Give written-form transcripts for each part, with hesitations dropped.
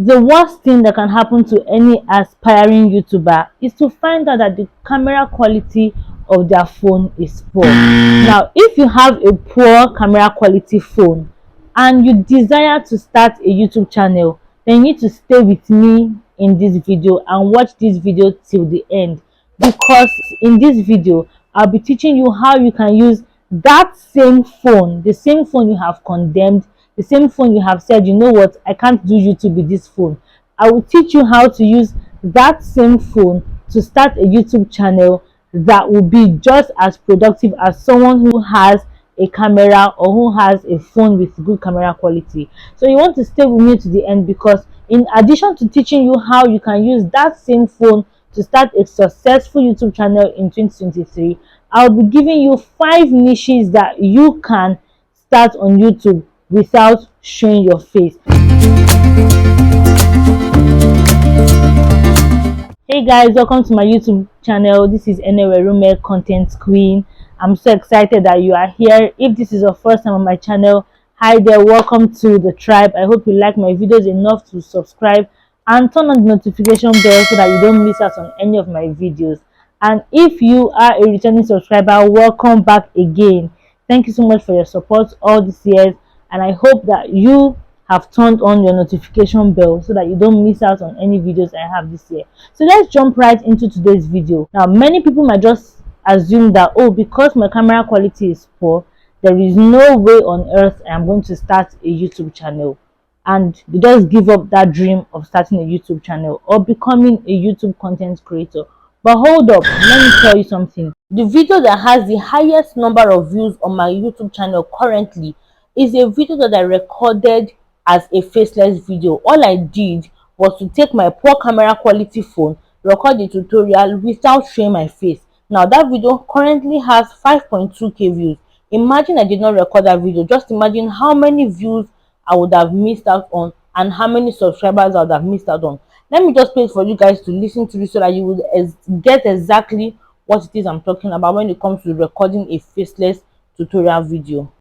The worst thing that can happen to any aspiring YouTuber is to find out that the camera quality of their phone is poor. Now, if you have a poor camera quality phone and you desire to start a YouTube channel, then you need to stay with me in this video and watch this video till the end, because in this video I'll be teaching you how you can use that same phone, the same phone you have condemned, the same phone you have said, you know what, I can't do YouTube with this phone. I will teach you how to use that same phone to start a YouTube channel that will be just as productive as someone who has a camera or who has a phone with good camera quality. So you want to stay with me to the end, because in addition to teaching you how you can use that same phone to start a successful YouTube channel in 2023, I'll be giving you 5 niches that you can start on YouTube without showing your face. Hey guys, welcome to my YouTube channel. This is Enewerume Content Queen. I'm so excited that you are here. If this is your first time on my channel, hi there, welcome to the tribe. I hope you like my videos enough to subscribe and turn on the notification bell so that you don't miss out on any of my videos. And if you are a returning subscriber, welcome back again. Thank you so much for your support all these years, and I hope that you have turned on your notification bell so that you don't miss out on any videos I have this year. So let's jump right into today's video. Now, many people might just assume that, oh, because my camera quality is poor, there is no way on earth I am going to start a YouTube channel, and they just give up that dream of starting a YouTube channel or becoming a YouTube content creator. But hold up, let me tell you something. The video that has the highest number of views on my YouTube channel currently is a video that I recorded as a faceless video. All I did was to take my poor camera quality phone, record the tutorial without showing my face. Now that video currently has 5.2k views. Imagine I did not record that video. Just imagine how many views I would have missed out on and how many subscribers I would have missed out on. Let me just play it for you guys to listen to this so that you will get exactly what it is I'm talking about when it comes to recording a faceless tutorial video.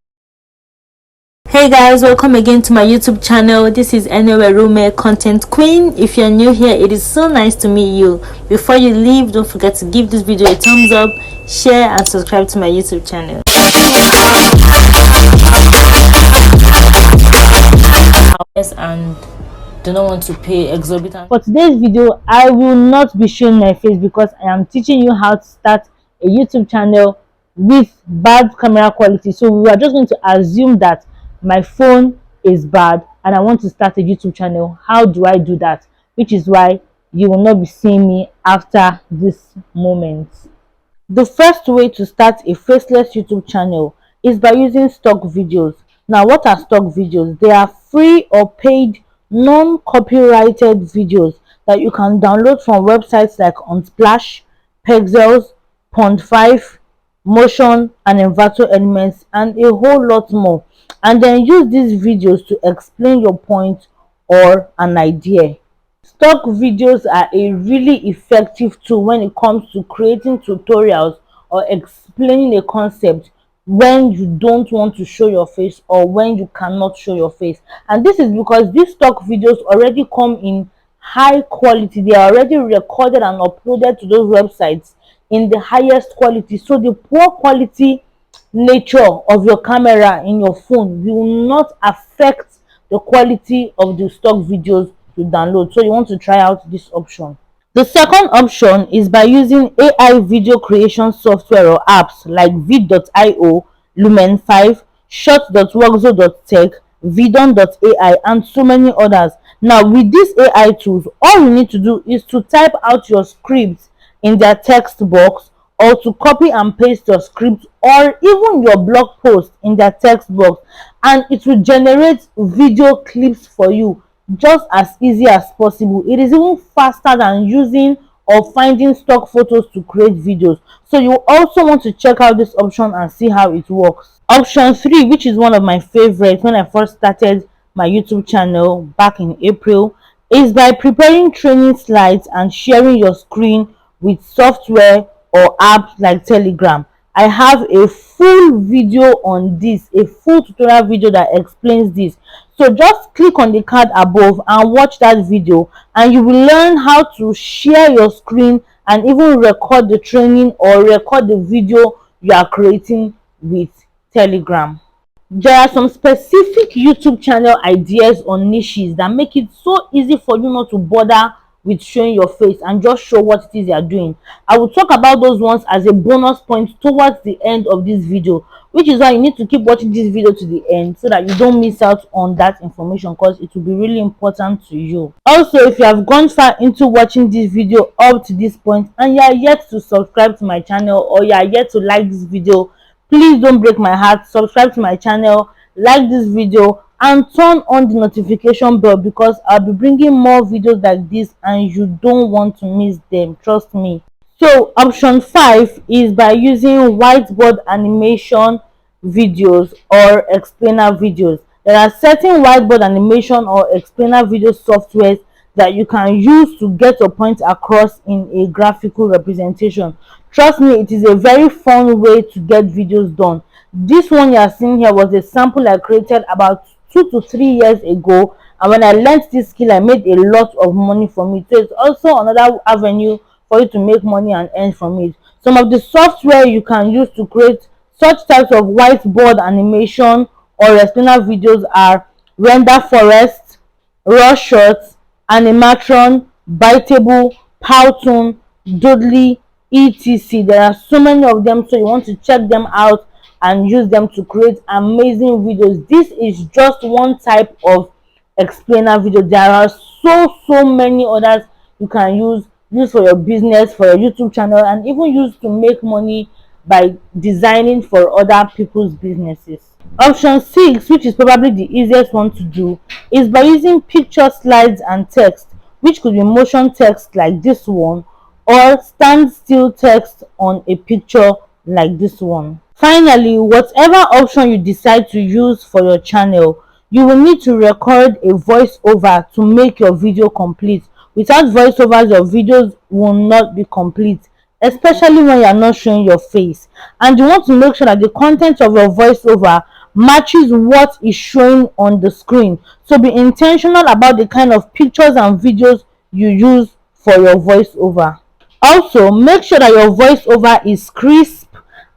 Hey guys, welcome again to my YouTube channel. This is Enewerume Content Queen. If you're new here, it is so nice to meet you. Before you leave, don't forget to give this video a thumbs up, share and subscribe to my YouTube channel. And do not want to pay exorbitant. For today's video, I will not be showing my face because I am teaching you how to start a YouTube channel with bad camera quality. So we are just going to assume that my phone is bad and I want to start a YouTube channel. How do I do that? Which is why you will not be seeing me after this moment. The first way to start a faceless YouTube channel is by using stock videos. Now, what are stock videos? They are free or paid non-copyrighted videos that you can download from websites like Unsplash, Pexels, Pond5, Motion and Envato Elements, and a whole lot more, and then use these videos to explain your point or an idea. Stock videos are a really effective tool when it comes to creating tutorials or explaining a concept when you don't want to show your face or when you cannot show your face. And this is because these stock videos already come in high quality. They are already recorded and uploaded to those websites in the highest quality. So the poor quality nature of your camera in your phone will not affect the quality of the stock videos you download. So you want to try out this option. The second option is by using AI video creation software or apps like vid.io, Lumen 5, shot.workzo.tech, vidon.ai, and so many others. Now, with these AI tools, all you need to do is to type out your scripts in their text box, or to copy and paste your script or even your blog post in their text box, and it will generate video clips for you just as easy as possible. It is even faster than using or finding stock photos to create videos. So you also want to check out this option and see how it works. Option 3, which is one of my favorites when I first started my YouTube channel back in April, is by preparing training slides and sharing your screen with software or apps like Telegram. I have a full video on this, a full tutorial video that explains this. So just click on the card above and watch that video, and you will learn how to share your screen and even record the training or record the video you are creating with Telegram. There are some specific YouTube channel ideas or niches that make it so easy for you not to bother with showing your face and just show what it is you are doing. I will talk about those ones as a bonus point towards the end of this video, which is why you need to keep watching this video to the end so that you don't miss out on that information, because it will be really important to you. Also, if you have gone far into watching this video up to this point and you are yet to subscribe to my channel, or you are yet to like this video, please don't break my heart. Subscribe to my channel, like this video, and turn on the notification bell, because I'll be bringing more videos like this and you don't want to miss them, trust me. So option 5 is by using whiteboard animation videos or explainer videos. There are certain whiteboard animation or explainer video softwares that you can use to get your point across in a graphical representation. Trust me, it is a very fun way to get videos done. This one you are seeing here was a sample I created about 2 to 3 years ago, and when I learned this skill I made a lot of money from it. So it's also another avenue for you to make money and earn from it. Some of the software you can use to create such types of whiteboard animation or explainer videos are Render Forest, Raw Shots, Animatron, Biteable, Powtoon, Dodly, etc. There are so many of them, so you want to check them out and use them to create amazing videos. This is just one type of explainer video. There are so many others you can use for your business, for your YouTube channel, and even use to make money by designing for other people's businesses. Option 6, which is probably the easiest one to do, is by using picture slides and text, which could be motion text like this one, or stand still text on a picture like this one. Finally, whatever option you decide to use for your channel, you will need to record a voiceover to make your video complete. Without voiceovers, your videos will not be complete, especially when you are not showing your face. And you want to make sure that the content of your voiceover matches what is showing on the screen. So be intentional about the kind of pictures and videos you use for your voiceover. Also, make sure that your voiceover is crisp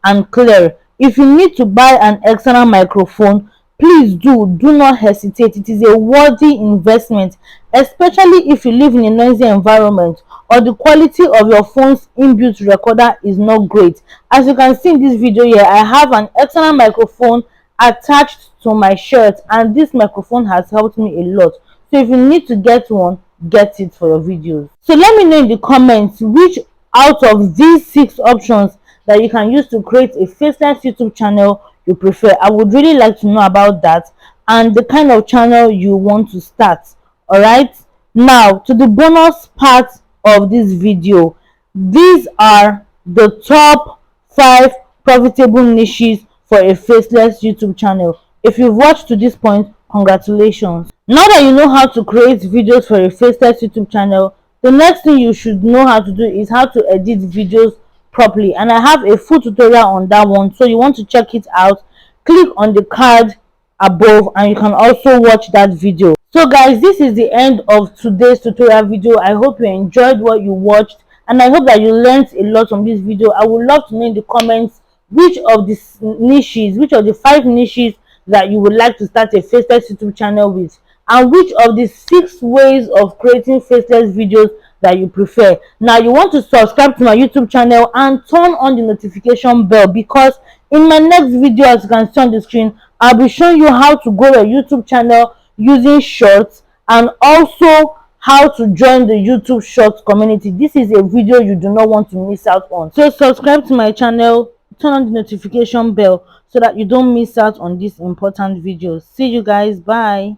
and clear. If you need to buy an external microphone, please do not hesitate. It is a worthy investment, especially if you live in a noisy environment or the quality of your phone's inbuilt recorder is not great. As you can see in this video here, I have an external microphone attached to my shirt, and this microphone has helped me a lot. So if you need to get one, get it for your videos. So let me know in the comments which out of these 6 options that you can use to create a faceless YouTube channel you prefer. I would really like to know about that and the kind of channel you want to start. All right, now to the bonus part of this video. These are the top 5 profitable niches for a faceless YouTube channel. If you've watched to this point, congratulations. Now that you know how to create videos for a faceless YouTube channel, the next thing you should know how to do is how to edit videos properly, and I have a full tutorial on that one, so you want to check it out. Click on the card above and you can also watch that video. So guys, this is the end of today's tutorial video. I hope you enjoyed what you watched, and I hope that you learned a lot from this video. I would love to know in the comments which of the niches, which of the 5 niches that you would like to start a faceless YouTube channel with, and which of the 6 ways of creating faceless videos that you prefer. Now you want to subscribe to my YouTube channel and turn on the notification bell, because in my next video, as you can see on the screen, I'll be showing you how to grow your YouTube channel using shorts, and also how to join the YouTube shorts community. This is a video you do not want to miss out on. So subscribe to my channel, turn on the notification bell so that you don't miss out on these important videos. See you guys, bye.